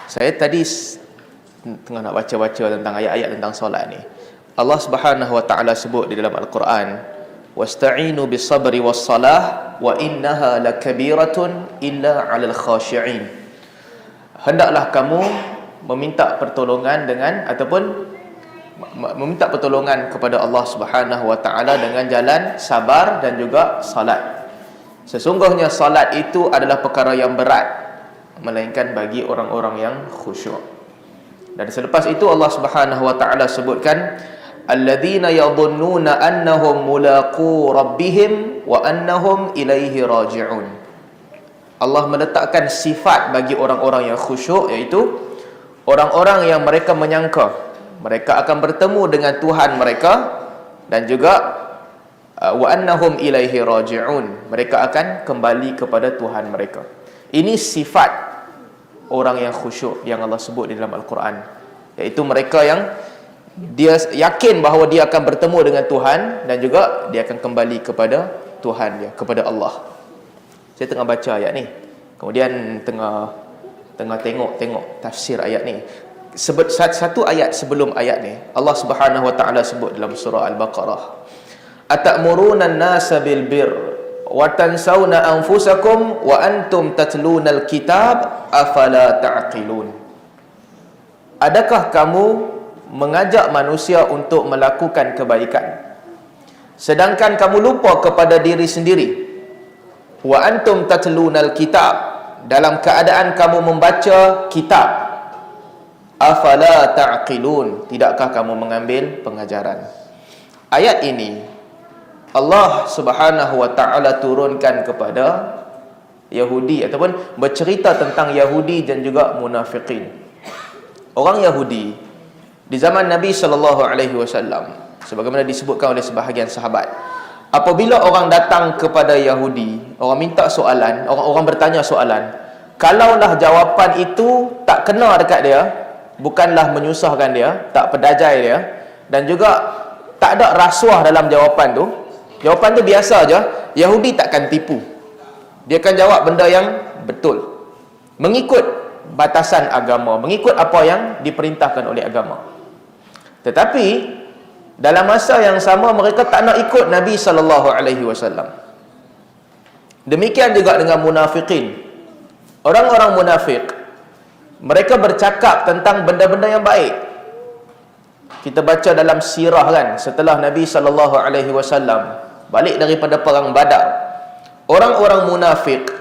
Saya tadi tengah nak baca-baca tentang ayat-ayat tentang solat ni. Allah Subhanahu wa taala sebut di dalam Al-Quran, "Wasta'inu bis-sabri was-salah wa innaha lakabiratun illa 'alal khashi'in." Hendaklah kamu meminta pertolongan dengan ataupun meminta pertolongan kepada Allah Subhanahu wa taala dengan jalan sabar dan juga salat. Sesungguhnya salat itu adalah perkara yang berat, melainkan bagi orang-orang yang khusyuk. Dan selepas itu Allah Subhanahu wa taala sebutkan, alladzina yadhunnuna annahum mulaqu rabbihim wa annahum ilaihi raji'un. Allah meletakkan sifat bagi orang-orang yang khusyuk, iaitu orang-orang yang mereka menyangka mereka akan bertemu dengan Tuhan mereka, dan juga wa annahum ilaihi raji'un, mereka akan kembali kepada Tuhan mereka. Ini sifat orang yang khusyuk yang Allah sebut di dalam Al-Quran, iaitu mereka yang dia yakin bahawa dia akan bertemu dengan Tuhan, dan juga dia akan kembali kepada Tuhan dia, kepada Allah. Saya tengah baca ayat ni, kemudian tengah tengok tafsir ayat ni. Satu ayat sebelum ayat ni, Allah Subhanahu wa taala sebut dalam surah Al-Baqarah, "Atamuruna an-nasa bil birr wa tansawna anfusakum wa antum tatluna al-kitab afala ta'qilun." Adakah kamu mengajak manusia untuk melakukan kebaikan, sedangkan kamu lupa kepada diri sendiri? Wa antum tatluna al-kitab, dalam keadaan kamu membaca kitab. Afala ta'qilun, tidakkah kamu mengambil pengajaran? Ayat ini Allah Subhanahu wa taala turunkan kepada Yahudi, ataupun bercerita tentang Yahudi dan juga munafikin. Orang Yahudi di zaman Nabi sallallahu alaihi wasallam, sebagaimana disebutkan oleh sebahagian sahabat, apabila orang datang kepada Yahudi, orang minta soalan, orang bertanya soalan, kalaulah jawapan itu tak kena dekat dia, bukanlah menyusahkan dia, tak pedajai dia, dan juga tak ada rasuah dalam jawapan tu biasa aja, Yahudi takkan tipu. Dia akan jawab benda yang betul, mengikut batasan agama, mengikut apa yang diperintahkan oleh agama. Tetapi dalam masa yang sama mereka tak nak ikut Nabi sallallahu alaihi wasallam. Demikian juga dengan munafikin. Orang-orang munafik, mereka bercakap tentang benda-benda yang baik. Kita baca dalam sirah kan, setelah Nabi sallallahu alaihi wasallam balik daripada perang Badar, orang-orang munafik,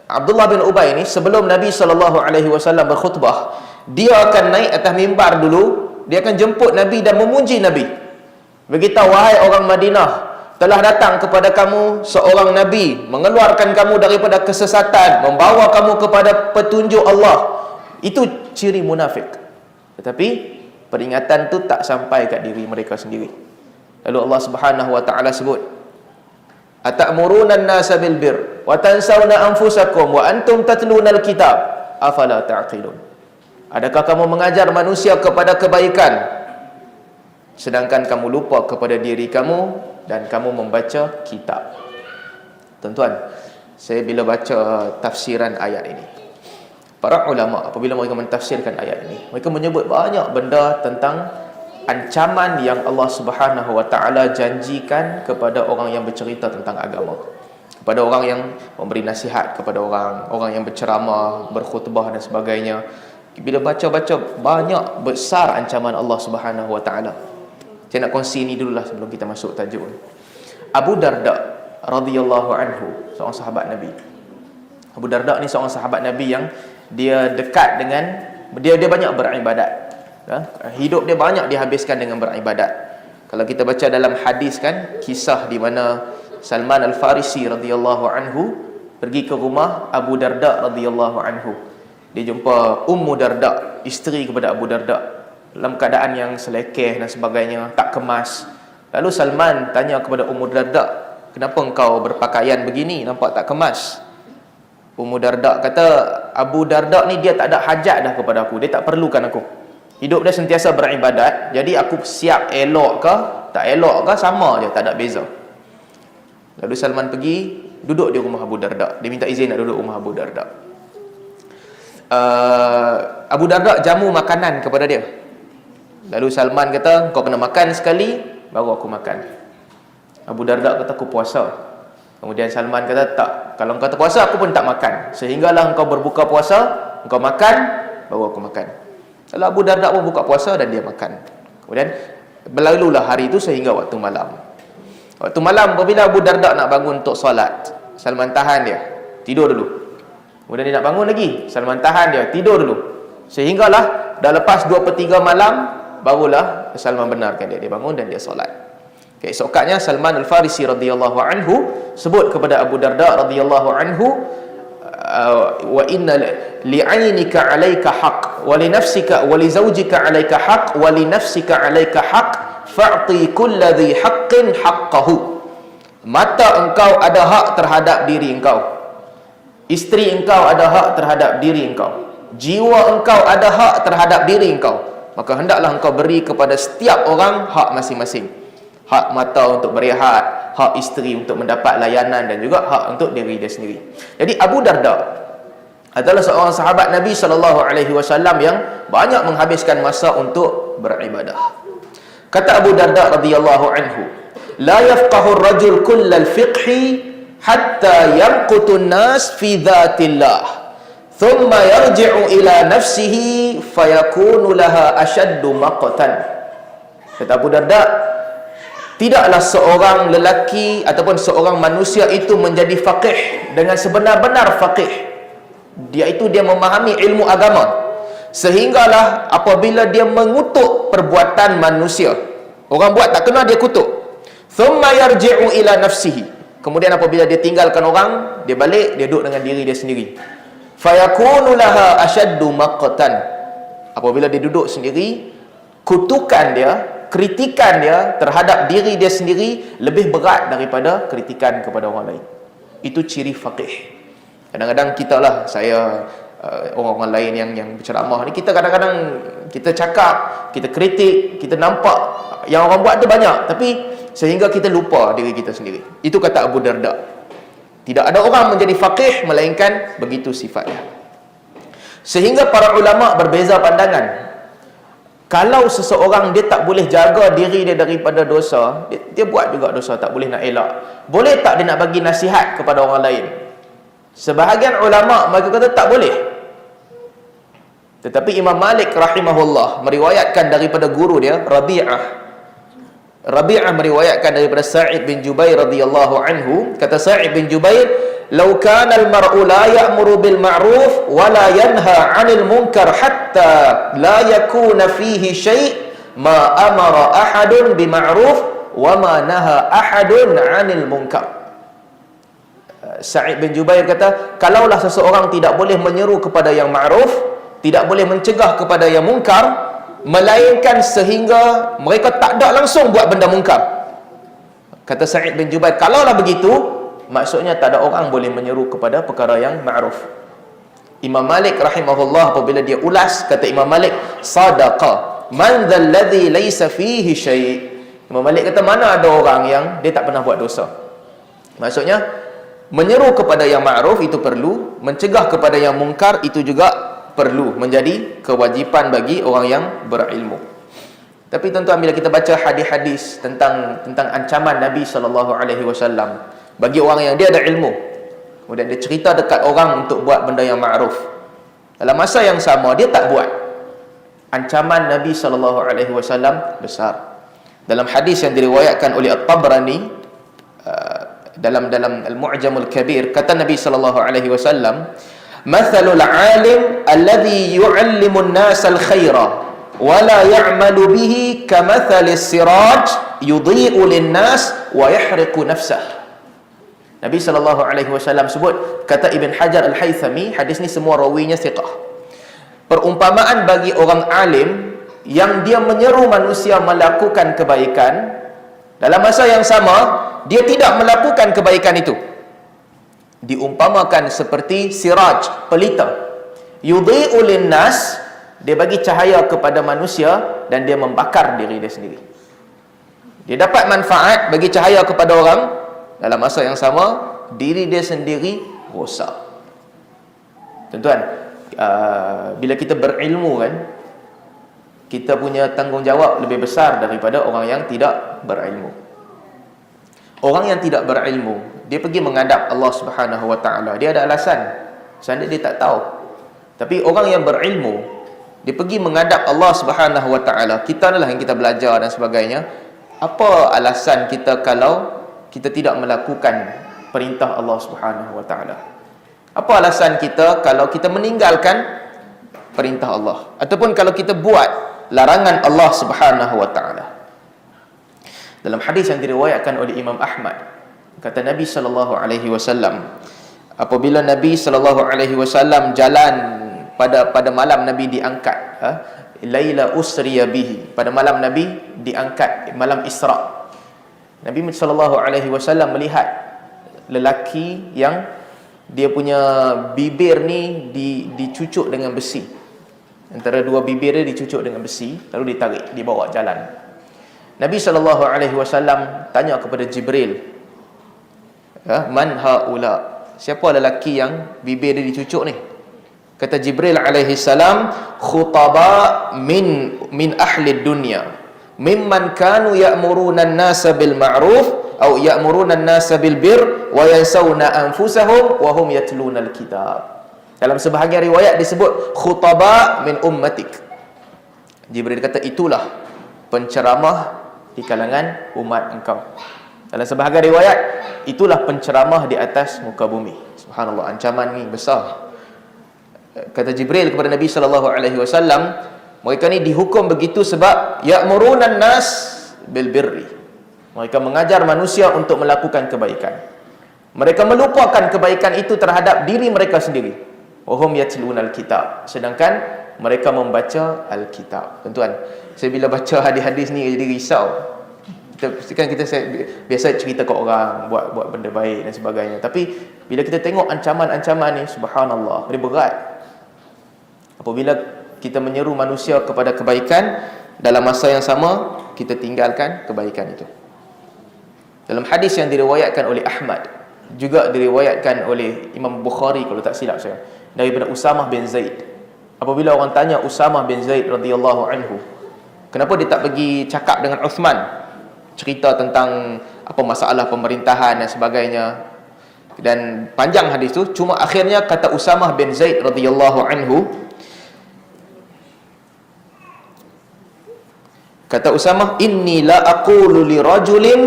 Abdullah bin Ubay ni, sebelum Nabi sallallahu alaihi wasallam berkhutbah, dia akan naik atas mimbar dulu, dia akan jemput Nabi dan memuji Nabi. Beritahu, wahai orang Madinah, telah datang kepada kamu seorang Nabi, mengeluarkan kamu daripada kesesatan, membawa kamu kepada petunjuk Allah. Itu ciri munafik. Tetapi peringatan tu tak sampai kat diri mereka sendiri. Lalu Allah Subhanahu wa taala sebut, "Atamuruna an-nasa bil birr wa tansawna anfusakum wa antum tatluna al-kitab afala ta'qilun." Adakah kamu mengajar manusia kepada kebaikan, sedangkan kamu lupa kepada diri kamu dan kamu membaca kitab? Tuan-tuan, saya bila baca tafsiran ayat ini, para ulama apabila mereka mentafsirkan ayat ini, mereka menyebut banyak benda tentang ancaman yang Allah Subhanahu wa taala janjikan kepada orang yang bercerita tentang agama, kepada orang yang memberi nasihat kepada orang yang berceramah, berkhutbah dan sebagainya. Bila baca-baca, banyak besar ancaman Allah Subhanahu wa taala. Saya nak kongsi ini dululah sebelum kita masuk tajuk. Abu Darda radhiyallahu anhu, seorang sahabat Nabi. Abu Darda ni seorang sahabat Nabi yang dia dekat dengan dia banyak beribadat. Hidup dia banyak dihabiskan dengan beribadat. Kalau kita baca dalam hadis kan, kisah di mana Salman Al-Farisi radhiyallahu anhu pergi ke rumah Abu Darda radhiyallahu anhu. Dia jumpa Ummu Darda, isteri kepada Abu Darda, dalam keadaan yang selekeh dan sebagainya, tak kemas. Lalu Salman tanya kepada Ummu Darda, "Kenapa engkau berpakaian begini, nampak tak kemas?" Ummu Darda kata, "Abu Darda ni dia tak ada hajat dah kepada aku, dia tak perlukan aku. Hidup dia sentiasa beribadat, jadi aku siap elok ke tak elok ke sama je, tak ada beza." Lalu Salman pergi duduk di rumah Abu Darda. Dia minta izin nak duduk rumah Abu Darda. Abu Darda jamu makanan kepada dia. Lalu Salman kata, kau kena makan sekali baru aku makan. Abu Darda kata, aku puasa. Kemudian Salman kata, tak, kalau engkau terpuasa aku pun tak makan, sehinggalah engkau berbuka puasa, engkau makan baru aku makan. Lalu Abu Darda pun buka puasa dan dia makan. Kemudian berlalulah hari itu sehingga waktu malam. Waktu malam apabila Abu Darda nak bangun untuk solat, Salman tahan dia, tidur dulu. Kemudian dia nak bangun lagi, Salman tahan dia, tidur dulu. Sehinggalah dah lepas 2/3 malam, barulah Salman benarkan dia bangun dan dia solat. Keesoknya Salman Al-Farisi radhiyallahu anhu sebut kepada Abu Darda radhiyallahu anhu, wa inna li'ainika 'alaika haqq wa li nafsika wa li zawjika 'alaika haqq wa li nafsika 'alaika haqq fa'ti kulli dhi haqqin haqqahu. Mata engkau ada hak terhadap diri engkau, isteri engkau ada hak terhadap diri engkau, jiwa engkau ada hak terhadap diri engkau, maka hendaklah engkau beri kepada setiap orang hak masing-masing. Hak mata untuk berehat, hak isteri untuk mendapat layanan, dan juga hak untuk diri dia sendiri. Jadi Abu Darda adalah seorang sahabat Nabi SAW yang banyak menghabiskan masa untuk beribadah. Kata Abu Darda radhiyallahu anhu, la yafqahu ar-rajul kullal fiqhi hatta yanqutu an-nas fi dhatillah thumma yarji'u ila nafsihi fayakunu laha ashaddu maqtan. Kata Abu Darda, tidaklah seorang lelaki ataupun seorang manusia itu menjadi faqih dengan sebenar-benar faqih. Dia memahami ilmu agama, sehinggalah apabila dia mengutuk perbuatan manusia, orang buat tak kena dia kutuk. Thumma yarji'u ila nafsihi, kemudian apabila dia tinggalkan orang, dia balik, dia duduk dengan diri dia sendiri. Fayakunu laha ashaddu maqtan, apabila dia duduk sendiri, kutukan dia, kritikan dia terhadap diri dia sendiri lebih berat daripada kritikan kepada orang lain. Itu ciri faqih. Kadang-kadang kita lah, saya, orang-orang lain yang berceramah ni, kita kadang-kadang kita cakap, kita kritik, kita nampak yang orang buat tu banyak, tapi sehingga kita lupa diri kita sendiri. Itu kata Abu Darda. Tidak ada orang menjadi faqih melainkan begitu sifatnya. Sehingga para ulama berbeza pandangan. Kalau seseorang dia tak boleh jaga diri dia daripada dosa, dia buat juga dosa, tak boleh nak elak, boleh tak dia nak bagi nasihat kepada orang lain? Sebahagian ulama mereka kata tak boleh. Tetapi Imam Malik rahimahullah meriwayatkan daripada guru dia Rabi'ah meriwayatkan daripada Sa'id bin Jubair radhiyallahu anhu, kata Sa'id bin Jubair, "Law kana al-mar'u la ya'muru bil ma'ruf wa la yanha 'anil munkar hatta la yakuna fihi syai' ma amara ahadun bi ma'ruf wa ma naha ahadun 'anil munkar." Sa'id bin Jubair kata, kalaulah seseorang tidak boleh menyeru kepada yang ma'ruf, tidak boleh mencegah kepada yang mungkar, melainkan sehingga mereka tak ada langsung buat benda mungkar. Kata Sa'id bin Jubair, kalaulah begitu, maksudnya tak ada orang boleh menyeru kepada perkara yang ma'ruf. Imam Malik rahimahullah apabila dia ulas, kata Imam Malik, sadaqa man dhal ladhi laysa fihi syai'. Imam Malik kata, mana ada orang yang dia tak pernah buat dosa. Maksudnya menyeru kepada yang ma'ruf itu perlu, mencegah kepada yang mungkar itu juga perlu, menjadi kewajipan bagi orang yang berilmu. Tapi tuan-tuan, bila kita baca hadis-hadis tentang ancaman Nabi SAW bagi orang yang dia ada ilmu, kemudian dia cerita dekat orang untuk buat benda yang ma'ruf, dalam masa yang sama dia tak buat, ancaman Nabi SAW besar. Dalam hadis yang diriwayatkan oleh At-Tabrani dalam Al-Mu'jamul Kabir, kata Nabi SAW, "Mathalul 'alim alladhi yu'allimu an-nasa al-khaira wa la ya'malu bihi kamathalis siraj yudhi'u lin-nas wa yahriqu nafsah." Nabi SAW sebut, kata Ibn Hajar Al-Haythami, hadis ni semua rawinya thiqah, perumpamaan bagi orang alim yang dia menyeru manusia melakukan kebaikan, dalam masa yang sama dia tidak melakukan kebaikan itu, diumpamakan seperti siraj, pelita, yudhi'u linnas, dia bagi cahaya kepada manusia dan dia membakar diri dia sendiri. Dia dapat manfaat bagi cahaya kepada orang, dalam masa yang sama diri dia sendiri rosak. Tuan-tuan, bila kita berilmu kan, kita punya tanggungjawab lebih besar daripada orang yang tidak berilmu. Orang yang tidak berilmu, dia pergi menghadap Allah Subhanahu Wa Taala, dia ada alasan, seandainya dia tak tahu. Tapi orang yang berilmu, dia pergi menghadap Allah Subhanahu Wa Taala, kita adalah yang kita belajar dan sebagainya. Apa alasan kita kalau kita tidak melakukan perintah Allah Subhanahu Wa Taala? Apa alasan kita kalau kita meninggalkan perintah Allah, ataupun kalau kita buat larangan Allah Subhanahu Wa Taala? Dalam hadis yang diriwayatkan oleh Imam Ahmad, kata Nabi sallallahu alaihi wasallam, apabila Nabi sallallahu alaihi wasallam jalan pada malam Nabi diangkat, Laila usriya bihi, pada malam Nabi diangkat, malam Isra. Nabi sallallahu alaihi wasallam melihat lelaki yang dia punya bibir ni dicucuk dengan besi. Antara dua bibir dia dicucuk dengan besi, lalu ditarik, dibawa jalan. Nabi SAW tanya kepada Jibril, man haula, siapa lelaki yang bibir dia dicucuk ni? Kata Jibril alaihi salam, khutaba min ahli dunya, mimman kanu ya'muruna an-nasa bil ma'ruf atau ya'muruna an-nasa bil bir wa yansawna anfusahum wa hum yatluna al-kitab. Dalam sebahagian riwayat disebut khutaba min ummatik. Jibril kata itulah penceramah di kalangan umat engkau. Dalam sebahagian riwayat, itulah penceramah di atas muka bumi. Subhanallah, ancaman ni besar. Kata Jibril kepada Nabi SAW, mereka ni dihukum begitu sebab ya'murunan nas bil birri, mereka mengajar manusia untuk melakukan kebaikan. Mereka melupakan kebaikan itu terhadap diri mereka sendiri. Wahum yatlunal kitab, sedangkan mereka membaca Alkitab. Tuan-tuan, saya bila baca hadis-hadis ni jadi risau. Kita biasa cerita ke orang buat benda baik dan sebagainya, tapi bila kita tengok ancaman-ancaman ni, subhanallah, dia berat. Apabila kita menyeru manusia kepada kebaikan, dalam masa yang sama kita tinggalkan kebaikan itu. Dalam hadis yang diriwayatkan oleh Ahmad, juga diriwayatkan oleh Imam Bukhari kalau tak silap saya, daripada Usamah bin Zaid. Apabila orang tanya Usamah bin Zaid radhiyallahu anhu, kenapa dia tak pergi cakap dengan Uthman, cerita tentang apa masalah pemerintahan dan sebagainya, dan panjang hadis tu. Cuma akhirnya kata Usamah bin Zaid radhiyallahu anhu, kata Usamah, inni la aqulu li rajulin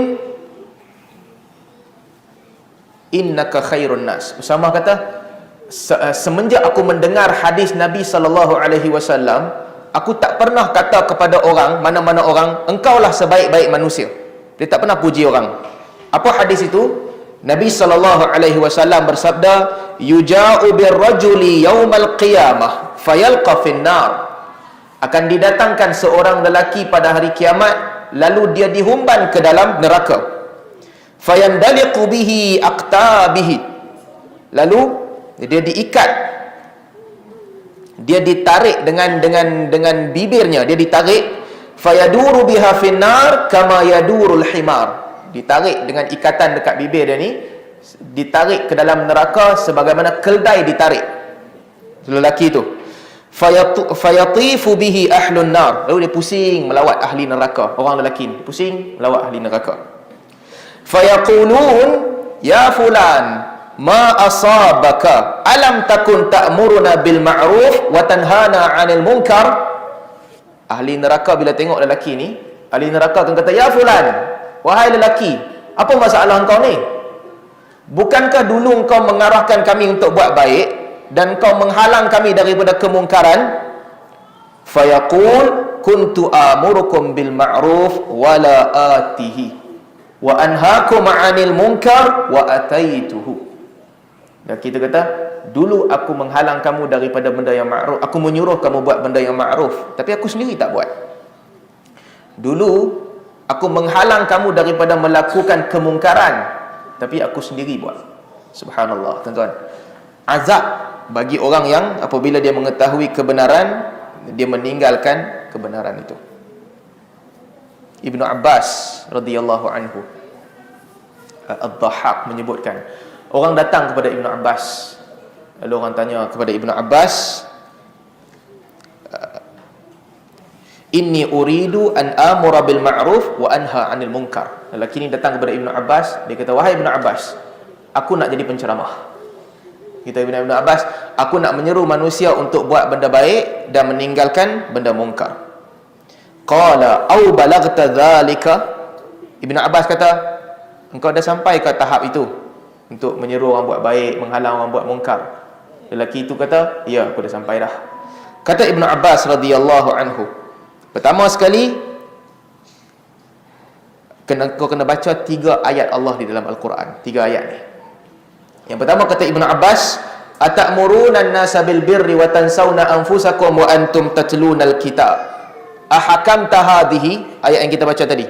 innaka khairun nas. Usamah kata, semenjak aku mendengar hadis Nabi SAW, aku tak pernah kata kepada orang, mana-mana orang, engkaulah sebaik-baik manusia. Dia tak pernah puji orang. Apa hadis itu? Nabi SAW bersabda, yuja'u birrajuli yaumal qiyamah fayalqa finnar, akan didatangkan seorang lelaki pada hari kiamat, lalu dia dihumban ke dalam neraka. Fayandaliqu bihi aqtabihi, lalu dia diikat, dia ditarik dengan bibirnya, dia ditarik. Fayaduru biha finnar kama yadurul himar, ditarik dengan ikatan dekat bibir dia ni, ditarik ke dalam neraka sebagaimana keldai ditarik lelaki tu. Fayatifu bihi ahlun nar, lalu dia pusing melawat ahli neraka. Orang lelaki ni pusing melawat ahli neraka. Fayaqulun ya fulan ma asabaka alam takun ta'muruna bil ma'ruf wa tanhana 'anil munkar. Ahli neraka bila tengok lelaki ni, ahli neraka akan kata, ya fulan, wahai lelaki, apa masalah engkau ni? Bukankah dulu engkau mengarahkan kami untuk buat baik dan engkau menghalang kami daripada kemungkaran? Fayaqul kuntu amurukum bil ma'ruf wa la atihi wa anhaakum 'anil munkar wa ataituhu. Dan kita kata, dulu aku menghalang kamu daripada benda yang ma'ruf, aku menyuruh kamu buat benda yang ma'ruf, tapi aku sendiri tak buat. Dulu aku menghalang kamu daripada melakukan kemungkaran, tapi aku sendiri buat. Subhanallah, tuan-tuan. Azab bagi orang yang apabila dia mengetahui kebenaran, dia meninggalkan kebenaran itu. Ibnu Abbas radhiyallahu anhu, Ad-Dhahhak menyebutkan, orang datang kepada Ibnu Abbas, lalu orang tanya kepada Ibnu Abbas, Inni uridu an amura bil ma'ruf wa anha 'anil munkar. Lelaki ni datang kepada Ibnu Abbas, dia kata, wahai Ibnu Abbas, aku nak jadi penceramah. Kita Ibnu Abbas, aku nak menyeru manusia untuk buat benda baik dan meninggalkan benda mungkar. Qala au balagta dzalika. Ibnu Abbas kata, engkau dah sampai ke tahap itu untuk menyeru orang buat baik, menghalang orang buat mungkar? Lelaki itu kata, ya, aku dah sampai dah. Kata Ibnu Abbas radhiyallahu anhu, pertama sekali kau kena baca 3 ayat Allah di dalam Al-Quran. 3 ayat ni. Yang pertama kata Ibnu Abbas, atamuruna an-nasa bil birri wa tansawna anfusakum wa antum tatluna al-kitab. Ahakamta hadhihi, ayat yang kita baca tadi.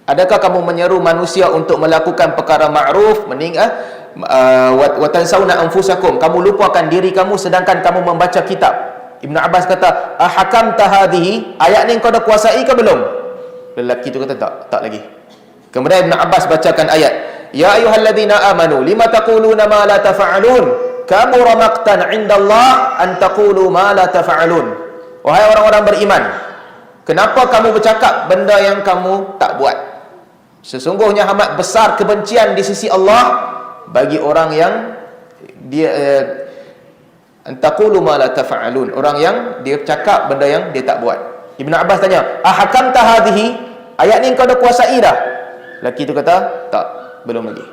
Adakah kamu menyeru manusia untuk melakukan perkara ma'ruf, wa tansawna anfusakum, kamu lupakan diri kamu sedangkan kamu membaca kitab? Ibnu Abbas kata, ahakamta hadhihi, ayat ni kau dah kuasai ke belum? Lelaki tu kata, tak lagi. Kemudian Ibnu Abbas bacakan ayat, ya ayyuhalladzina amanu lima taquluna ma la tafa'alun kabura maqtan 'indallah an taqulu ma la tafa'alun. Wahai orang-orang beriman, kenapa kamu bercakap benda yang kamu tak buat? Sesungguhnya amat besar kebencian di sisi Allah bagi orang yang dia an taqulu ma la tafa'alun, orang yang dia cakap benda yang dia tak buat. Ibnu Abbas tanya, ahakamta hadhihi, ayat ni kau dah kuasai dah? Lelaki tu kata, tak, belum lagi.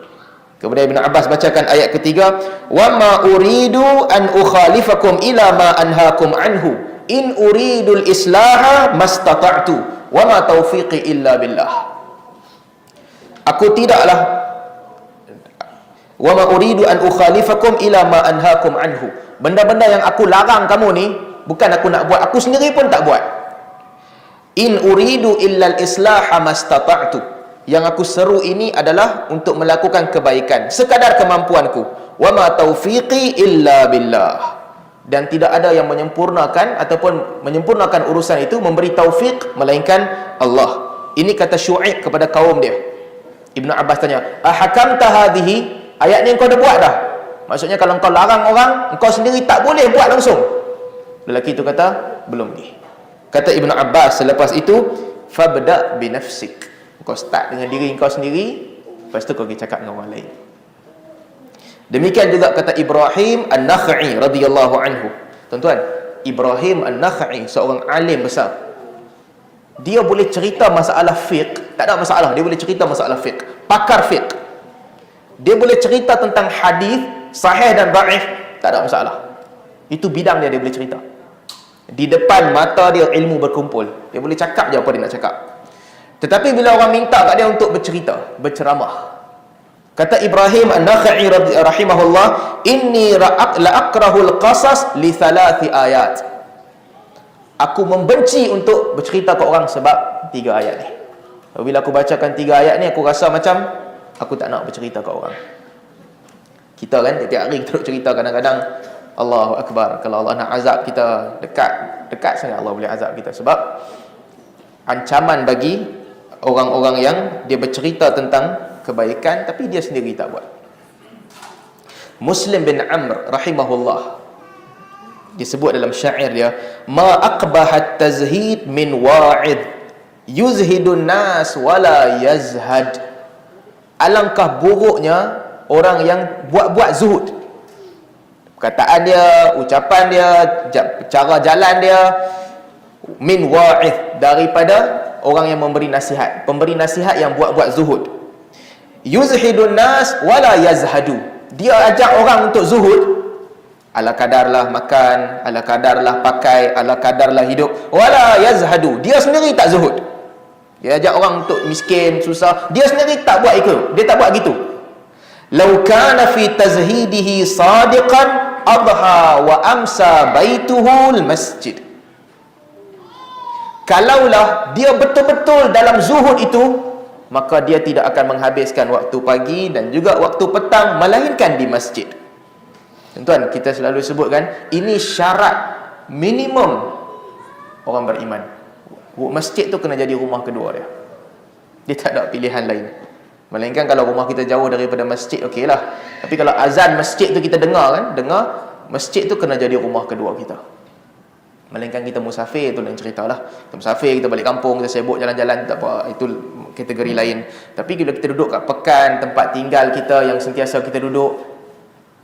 Kemudian Ibn Abbas bacakan ayat ketiga, wa ma uridu an ukhalifakum ila ma anhaakum anhu in uridul islaha mastata'tu wa ma taufiqi illa billah. Aku tidaklah, wa ma uridu an ukhalifakum ila ma anhaakum anhu, benda-benda yang aku larang kamu ni bukan aku nak buat, aku sendiri pun tak buat. In uridu illa al-islaha mastata'tu, yang aku seru ini adalah untuk melakukan kebaikan sekadar kemampuanku. Wa ma taufiqi illa billah, dan tidak ada yang menyempurnakan ataupun menyempurnakan urusan itu, memberi taufik melainkan Allah. Ini kata Syuaib kepada kaum dia. Ibnu Abbas tanya, ahakamta hadhihi, ayat ni kau dah buat dah? Maksudnya kalau kau larang orang, kau sendiri tak boleh buat langsung. Lelaki itu kata, belum ni. Kata Ibnu Abbas selepas itu, fabda bi nafsik, kau start dengan diri kau sendiri, lepas tu kau pergi cakap dengan orang lain. Demikian juga kata Ibrahim An-Nakhai radhiyallahu anhu. Tuan-tuan, Ibrahim An-Nakhai seorang alim besar. Dia boleh cerita masalah fiqh, tak ada masalah, dia boleh cerita masalah fiqh, pakar fiqh. Dia boleh cerita tentang hadis sahih dan dhaif, tak ada masalah. Itu bidang dia boleh cerita. Di depan mata dia ilmu berkumpul, dia boleh cakap je apa dia nak cakap. Tetapi bila orang minta kat dia untuk bercerita, berceramah, kata Ibrahim An-Nakhai rahimahullah, inni la'akrahul qasas li 3 ayat. Aku membenci untuk bercerita ke orang sebab 3 ayat ni. Bila aku bacakan 3 ayat ni, aku rasa macam aku tak nak bercerita ke orang. Kita kan tiap hari kita cerita, kadang-kadang Allahu Akbar, kalau Allah nak azab kita, dekat sangat Allah boleh azab kita. Sebab ancaman bagi orang-orang yang dia bercerita tentang kebaikan tapi dia sendiri tak buat. Muslim bin Amr rahimahullah disebut dalam syair dia, ma aqbahat tazhid min wa'id yuzhidun nas wala yazhad. Alangkah buruknya orang yang buat-buat zuhud. Perkataan dia, ucapan dia, cara jalan dia, min wa'id, daripada orang yang memberi nasihat, pemberi nasihat yang buat-buat zuhud. Yuzhidun nas wala yazhadu, dia ajak orang untuk zuhud, ala kadarlah makan, ala kadarlah pakai, ala kadarlah hidup, wala yazhadu, dia sendiri tak zuhud. Dia ajak orang untuk miskin, susah, dia sendiri tak buat itu, dia tak buat gitu. Law kana fi tazhidihi sadiqan adha wa amsa baituhu al-masjid. Kalaulah dia betul-betul dalam zuhud itu, maka dia tidak akan menghabiskan waktu pagi dan juga waktu petang melainkan di masjid. Tuan-tuan, kita selalu sebutkan ini syarat minimum orang beriman. Masjid tu kena jadi rumah kedua dia. Dia tak ada pilihan lain. Melainkan kalau rumah kita jauh daripada masjid, okeylah. Tapi kalau azan masjid tu kita dengar kan, masjid tu kena jadi rumah kedua kita. Melainkan kita musafir, tu lain cerita lah. Kita musafir, kita balik kampung, kita sibuk jalan-jalan, tak apa, itu kategori lain. Tapi bila kita duduk kat pekan, tempat tinggal kita yang sentiasa kita duduk,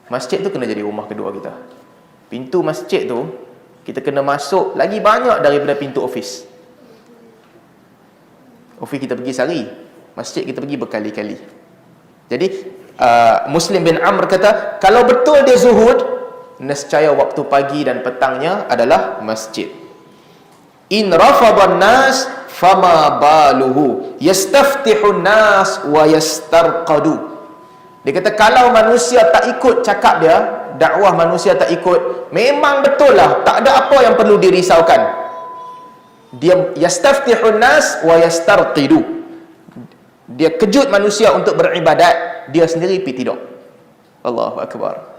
masjid tu kena jadi rumah kedua kita. Pintu masjid tu kita kena masuk lagi banyak daripada pintu office. Office kita pergi sehari, masjid kita pergi berkali-kali. Jadi Muslim bin Amr kata, kalau betul dia zuhud, nescaya waktu pagi dan petangnya adalah masjid. In rafadhan nas fama baluhu yastaftihun nas wa yastarqadu. Dia kata kalau manusia tak ikut cakap dia, dakwah manusia tak ikut, memang betul lah, tak ada apa yang perlu dirisaukan. Dia yastaftihun nas wa yastarqidu. Dia kejut manusia untuk beribadat, dia sendiri pergi tidur. Allahu akbar.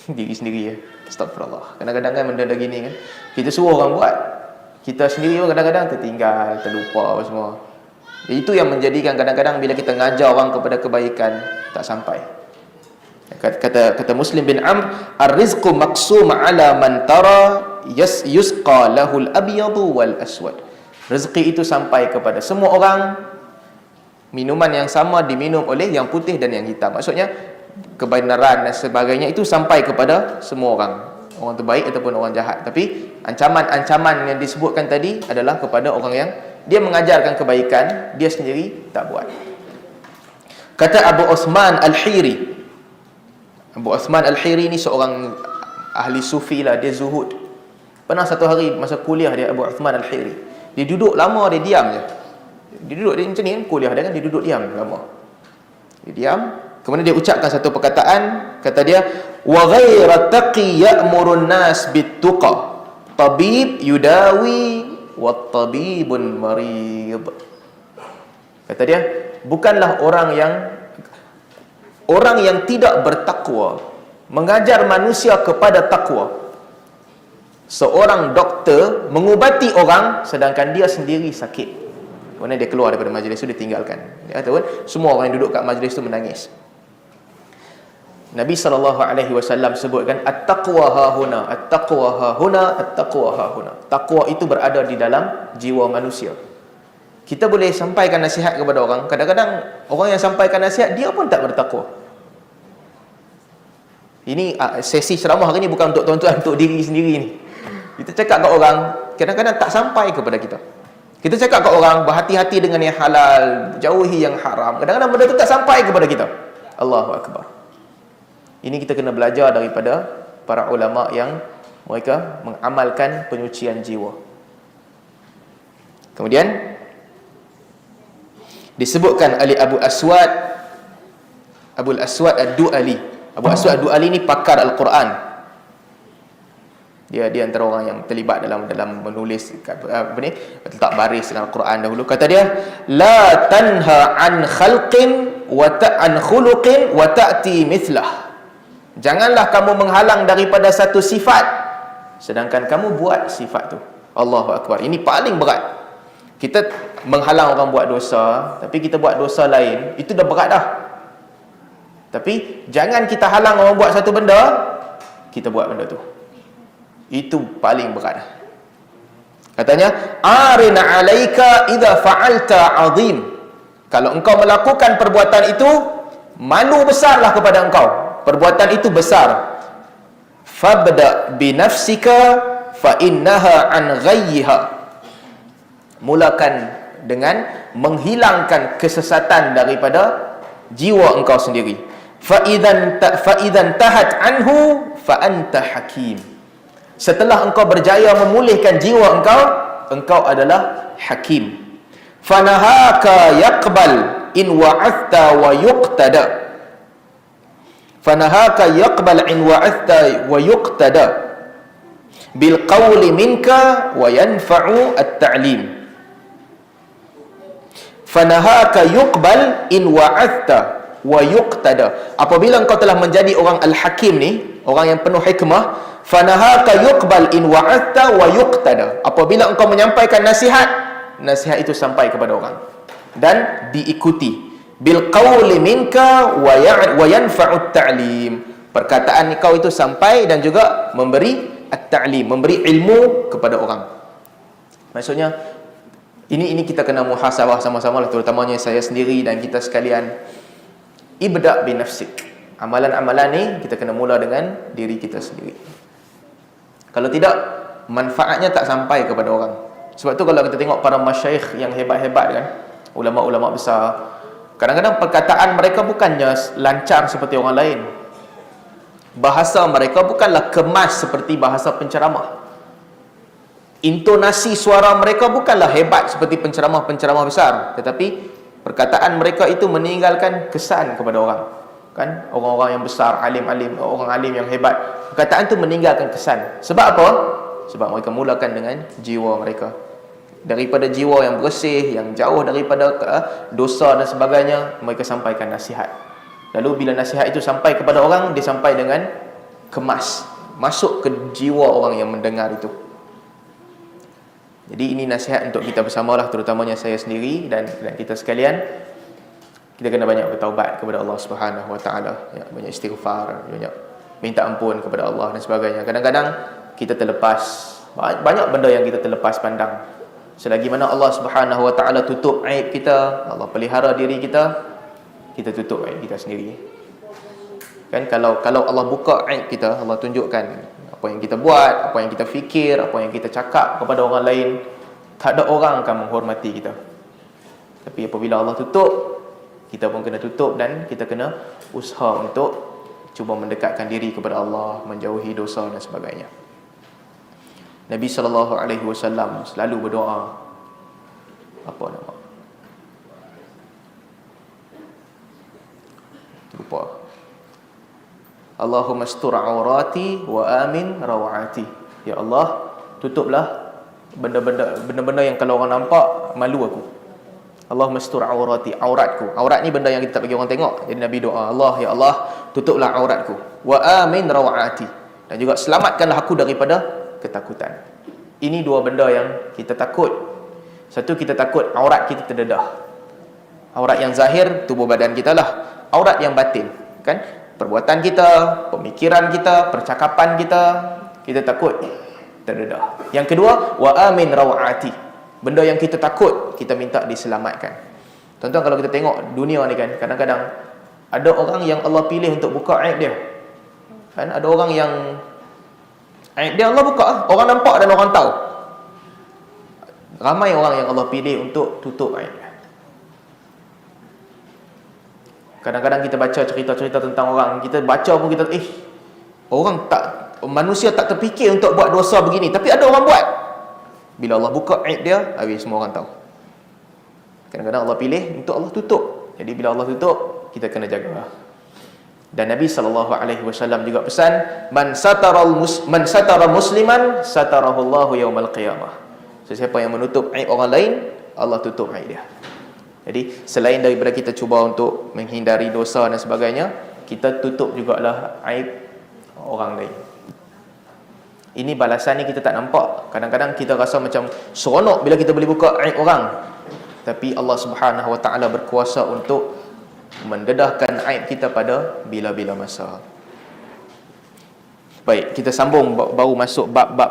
Diri sendiri ya. Astagfirullah. Kadang-kadang kan benda dah gini kan, kita suruh orang buat, kita sendiri pun kadang-kadang tertinggal, terlupa apa semua. Itu yang menjadikan kadang-kadang bila kita ngajar orang kepada kebaikan tak sampai. Kata Muslim bin Amr, ar-rizqu maqsum ala man tara yusqa lahul abyadu wal aswad. Rezeki itu sampai kepada semua orang, minuman yang sama diminum oleh yang putih dan yang hitam. Maksudnya kebenaran dan sebagainya itu sampai kepada semua orang, orang terbaik ataupun orang jahat. Tapi ancaman-ancaman yang disebutkan tadi adalah kepada orang yang dia mengajarkan kebaikan, dia sendiri tak buat. Kata Abu Uthman Al-Hiri. Abu Uthman Al-Hiri ni seorang ahli sufi lah, dia zuhud. Pernah satu hari masa kuliah dia, Abu Uthman Al-Hiri, dia duduk lama, dia diam je. Dia duduk dia macam ni kan, kuliah dia kan, dia duduk diam lama. Dia diam. Kemudian dia ucapkan satu perkataan, kata dia, wa ghayra taqi ya'murun nas bit-tuqa, tabib yudawi wa tabibun marid. Kata dia, bukanlah orang yang tidak bertakwa mengajar manusia kepada takwa. Seorang doktor mengubati orang sedangkan dia sendiri sakit. Kemudian dia keluar daripada majlis itu, dia tinggalkan. Dia kata pun semua orang yang duduk kat majlis itu menangis. Nabi SAW sebutkan at-taqwa hahuna, at-taqwa hahuna, at-taqwa hahuna. Takwa itu berada di dalam jiwa manusia. Kita boleh sampaikan nasihat kepada orang, kadang-kadang orang yang sampaikan nasihat dia pun tak bertakwa. Ini sesi ceramah hari ni bukan untuk tuan-tuan, untuk diri sendiri ni. Kita cakap kat orang, kadang-kadang tak sampai kepada kita. Kita cakap kat orang, berhati-hati dengan yang halal, jauhi yang haram. Kadang-kadang benda tu tak sampai kepada kita. Allahu Akbar. Ini kita kena belajar daripada para ulama yang mereka mengamalkan penyucian jiwa. Kemudian disebutkan oleh Abu Aswad Ad-Du'ali. Abu Aswad Ad-Du'ali ni pakar Al-Quran. Dia antara orang yang terlibat dalam menulis letak baris dalam Al-Quran dahulu. Kata dia, la tanha an khalqin wa ta'an khuluqin wa ta'ti mithlah. Janganlah kamu menghalang daripada satu sifat sedangkan kamu buat sifat tu. Allahu Akbar. Ini paling berat. Kita menghalang orang buat dosa, tapi kita buat dosa lain, itu dah berat dah. Tapi jangan kita halang orang buat satu benda, kita buat benda tu. Itu paling berat. Katanya, arina alaika idza fa'alta azim. Kalau engkau melakukan perbuatan itu, malu besarlah kepada engkau. Perbuatan itu besar. Fabda bi nafsika fa innaha an ghayyiha. Mulakan dengan menghilangkan kesesatan daripada jiwa engkau sendiri. Fa idzan tahat anhu fa anta hakim. Setelah engkau berjaya memulihkan jiwa engkau adalah hakim. Fanahaka yaqbal in wa'athta wa yuqtada. Fanahaka yaqbal in wa'athta wa yuqtada bil qawli minka wa yanfa'u at-ta'lim. Fanahaka yuqbal in wa'athta wa yuqtada. Apabila engkau telah menjadi orang al-hakim ni, orang yang penuh hikmah, fanahaka yuqbal in wa'athta wa yuqtada. Apabila engkau menyampaikan nasihat itu sampai kepada orang dan diikuti. Bil qawli minka wa yanfa'u at-ta'lim. Perkataan kau itu sampai dan juga memberi at-ta'lim, memberi ilmu kepada orang. Maksudnya ini kita kena muhasabah sama-sama lah, terutamanya saya sendiri dan kita sekalian. Ibda' bi nafsik. Amalan-amalan ni kita kena mula dengan diri kita sendiri. Kalau tidak, manfaatnya tak sampai kepada orang. Sebab tu kalau kita tengok para masyayikh yang hebat-hebat kan, ulama-ulama besar, kadang-kadang perkataan mereka bukannya lancar seperti orang lain. Bahasa mereka bukanlah kemas seperti bahasa penceramah. Intonasi suara mereka bukanlah hebat seperti penceramah-penceramah besar, tetapi perkataan mereka itu meninggalkan kesan kepada orang. Kan? Orang-orang yang besar, alim-alim, orang alim yang hebat, perkataan itu meninggalkan kesan. Sebab apa? Sebab mereka mulakan dengan jiwa mereka. Daripada jiwa yang bersih, yang jauh daripada dosa dan sebagainya, mereka sampaikan nasihat. Lalu bila nasihat itu sampai kepada orang, dia sampai dengan kemas, masuk ke jiwa orang yang mendengar itu. Jadi ini nasihat untuk kita bersamalah, terutamanya saya sendiri dan kita sekalian. Kita kena banyak bertaubat kepada Allah Subhanahu Wa Taala, ya, banyak istighfar, banyak minta ampun kepada Allah dan sebagainya. Kadang-kadang kita terlepas, banyak benda yang kita terlepas pandang. Selagi mana Allah Subhanahu Wa Taala tutup aib kita, Allah pelihara diri kita, kita tutup aib kita sendiri. Kan kalau Allah buka aib kita, Allah tunjukkan apa yang kita buat, apa yang kita fikir, apa yang kita cakap kepada orang lain, tak ada orang akan menghormati kita. Tapi apabila Allah tutup, kita pun kena tutup dan kita kena usaha untuk cuba mendekatkan diri kepada Allah, menjauhi dosa dan sebagainya. Nabi SAW selalu berdoa. Apa nama? Lupa. Allahumma astur aurati wa amin rawati. Ya Allah, tutuplah benda-benda yang kalau orang nampak malu aku. Allahumma astur aurati, auratku. Aurat ni benda yang kita tak bagi orang tengok. Jadi Nabi doa, Allah, ya Allah, tutuplah auratku. Wa amin rawati. Dan juga selamatkanlah aku daripada ketakutan. Ini dua benda yang kita takut. Satu, kita takut aurat kita terdedah. Aurat yang zahir, tubuh badan kita lah. Aurat yang batin, kan? Perbuatan kita, pemikiran kita, percakapan kita, kita takut terdedah. Yang kedua, wa amin rawati. Benda yang kita takut, kita minta diselamatkan. Tuan-tuan, kalau kita tengok dunia ni kan, kadang-kadang ada orang yang Allah pilih untuk buka aib dia. Kan? Ada orang yang aib dia Allah buka, orang nampak dan orang tahu. Ramai orang yang Allah pilih untuk tutup aib. Kadang-kadang kita baca cerita-cerita tentang orang, kita baca pun kita manusia tak terfikir untuk buat dosa begini, tapi ada orang buat. Bila Allah buka aib dia, habis semua orang tahu. Kadang-kadang Allah pilih untuk Allah tutup. Jadi bila Allah tutup, kita kena jaga. Dan Nabi SAW juga pesan, man satara musliman satarahu Allahu yaumal qiyamah. Sesiapa yang menutup aib orang lain, Allah tutup aib dia. Jadi selain daripada kita cuba untuk menghindari dosa dan sebagainya, kita tutup jugalah aib orang lain. Ini balasan ni kita tak nampak. Kadang-kadang kita rasa macam seronok bila kita boleh buka aib orang. Tapi Allah Subhanahu Wa Taala berkuasa untuk mendedahkan aib kita pada bila-bila masa. Baik, kita sambung baru masuk bab-bab